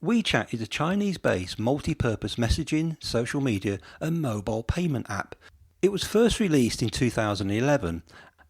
WeChat is a Chinese-based multi-purpose messaging, social media and mobile payment app. It was first released in 2011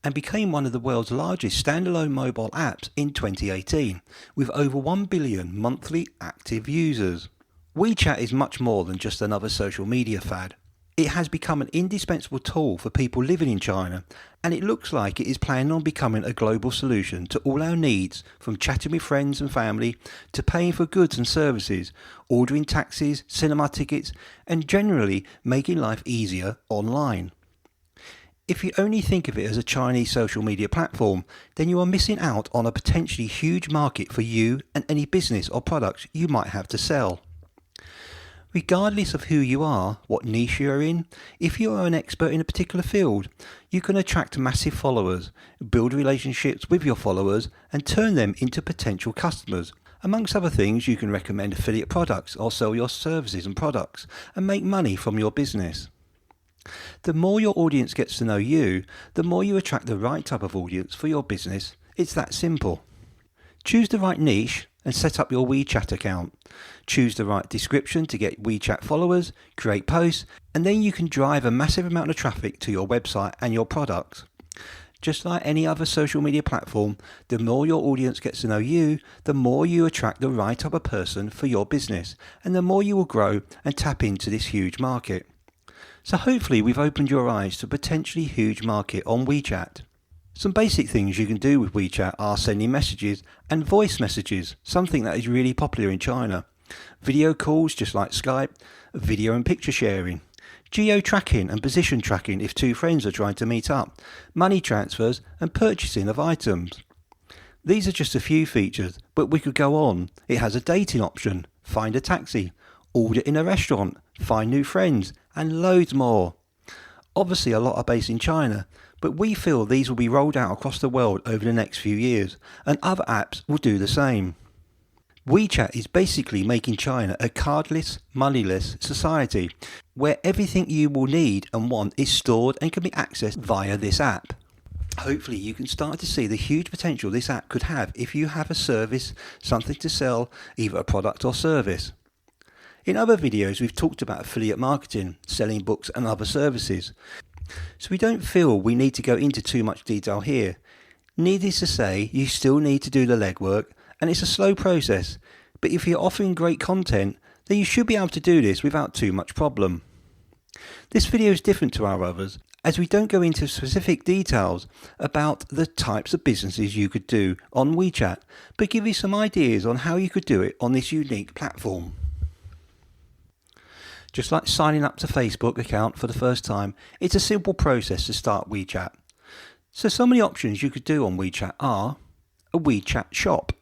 and became one of the world's largest standalone mobile apps in 2018, with over 1 billion monthly active users. WeChat is much more than just another social media fad. It has become an indispensable tool for people living in China, and it looks like it is planning on becoming a global solution to all our needs, from chatting with friends and family to paying for goods and services, ordering taxis, cinema tickets, and generally making life easier online. If you only think of it as a Chinese social media platform, then you are missing out on a potentially huge market for you and any business or products you might have to sell. Regardless of who you are, what niche you're in, if you are an expert in a particular field, you can attract massive followers, build relationships with your followers and turn them into potential customers. Amongst other things, you can recommend affiliate products or sell your services and products and make money from your business. The more your audience gets to know you, the more you attract the right type of audience for your business. It's that simple. Choose the right niche and set up your WeChat account. Choose the right description to get WeChat followers, create posts, and then you can drive a massive amount of traffic to your website and your products. Just like any other social media platform, the more your audience gets to know you, the more you attract the right type of person for your business, and the more you will grow and tap into this huge market. So hopefully we've opened your eyes to a potentially huge market on WeChat. Some basic things you can do with WeChat are sending messages and voice messages, something that is really popular in China. Video calls just like Skype, video and picture sharing, geo-tracking and position tracking if two friends are trying to meet up, money transfers and purchasing of items. These are just a few features, but we could go on. It has a dating option, find a taxi, order in a restaurant, find new friends, and loads more. Obviously a lot are based in China, but we feel these will be rolled out across the world over the next few years, and other apps will do the same. WeChat is basically making China a cardless, moneyless society, where everything you will need and want is stored and can be accessed via this app. Hopefully you can start to see the huge potential this app could have if you have a service, something to sell, either a product or service. In other videos we've talked about affiliate marketing, selling books and other services. So we don't feel we need to go into too much detail here. Needless to say, you still need to do the legwork and it's a slow process, but if you're offering great content, then you should be able to do this without too much problem. This video is different to our others as we don't go into specific details about the types of businesses you could do on WeChat, but give you some ideas on how you could do it on this unique platform. Just like signing up to Facebook account for the first time, it's a simple process to start WeChat. So some of the options you could do on WeChat are a WeChat shop.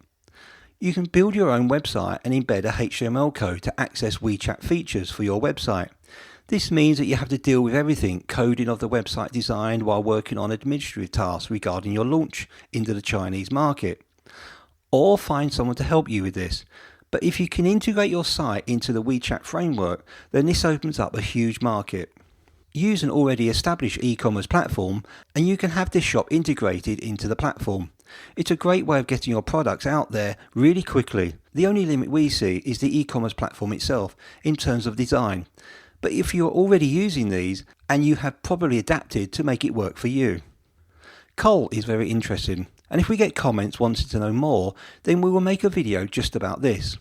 You can build your own website and embed a HTML code to access WeChat features for your website. This means that you have to deal with everything coding of the website design while working on administrative tasks regarding your launch into the Chinese market. Or find someone to help you with this. But if you can integrate your site into the WeChat framework, then this opens up a huge market. Use an already established e-commerce platform and you can have this shop integrated into the platform. It's a great way of getting your products out there really quickly. The only limit we see is the e-commerce platform itself in terms of design. But if you're already using these, and you have probably adapted to make it work for you. KOL is very interesting. And if we get comments wanting to know more, then we will make a video just about this.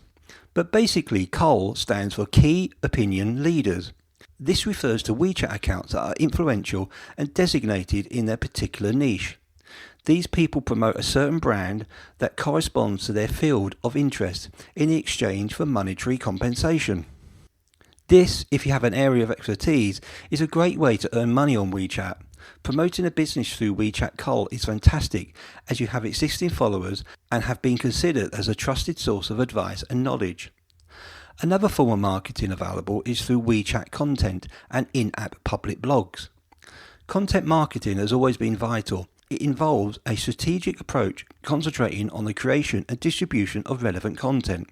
But basically, KOL stands for Key Opinion Leaders. This refers to WeChat accounts that are influential and designated in their particular niche. These people promote a certain brand that corresponds to their field of interest in exchange for monetary compensation. This, if you have an area of expertise, is a great way to earn money on WeChat. Promoting a business through WeChat KOL is fantastic as you have existing followers and have been considered as a trusted source of advice and knowledge. Another form of marketing available is through WeChat content and in-app public blogs. Content marketing has always been vital. It involves a strategic approach concentrating on the creation and distribution of relevant content.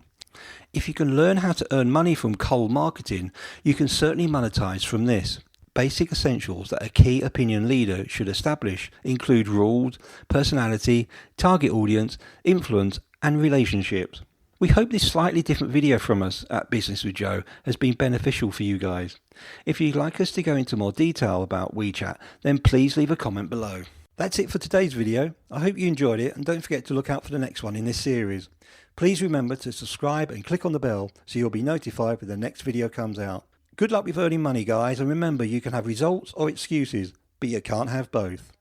If you can learn how to earn money from KOL marketing, you can certainly monetize from this. Basic essentials that a key opinion leader should establish include rules, personality, target audience, influence, and relationships. We hope this slightly different video from us at Business with Joe has been beneficial for you guys. If you'd like us to go into more detail about WeChat, then please leave a comment below. That's it for today's video. I hope you enjoyed it, and don't forget to look out for the next one in this series. Please remember to subscribe and click on the bell so you'll be notified when the next video comes out. Good luck with earning money, guys, and remember, you can have results or excuses, but you can't have both.